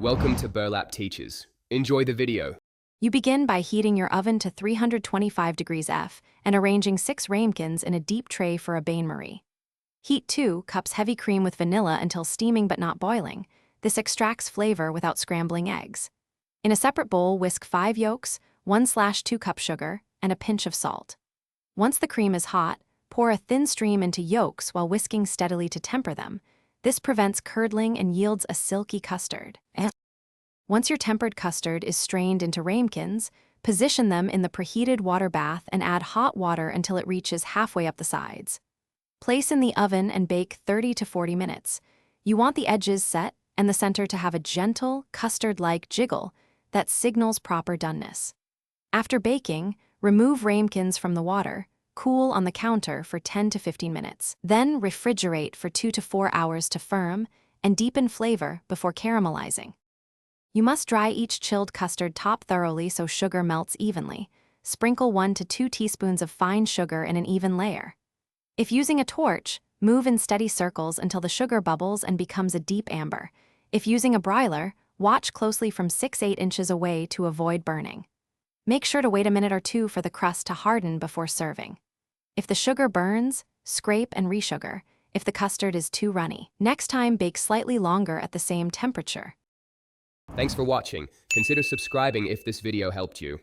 Welcome to Burlap Teachers. Enjoy the video. You begin by heating your oven to 325 degrees F and arranging 6 ramekins in a deep tray for a bain-marie. Heat 2 cups heavy cream with vanilla until steaming but not boiling. This extracts flavor without scrambling eggs. In a separate bowl, whisk 5 yolks, 1/2 cup sugar, and a pinch of salt. Once the cream is hot, pour a thin stream into yolks while whisking steadily to temper them. This prevents curdling and yields a silky custard. Once your tempered custard is strained into ramekins, position them in the preheated water bath and add hot water until it reaches halfway up the sides. Place in the oven and bake 30 to 40 minutes. You want the edges set and the center to have a gentle, custard-like jiggle that signals proper doneness. After baking, remove ramekins from the water, cool on the counter for 10 to 15 minutes. Then refrigerate for 2 to 4 hours to firm and deepen flavor before caramelizing. You must dry each chilled custard top thoroughly so sugar melts evenly. Sprinkle 1 to 2 teaspoons of fine sugar in an even layer. If using a torch, move in steady circles until the sugar bubbles and becomes a deep amber. If using a broiler, watch closely from 6-8 inches away to avoid burning. Make sure to wait a minute or two for the crust to harden before serving. If the sugar burns, scrape and resugar if the custard is too runny. Next time, bake slightly longer at the same temperature. Thanks for watching. Consider subscribing if this video helped you.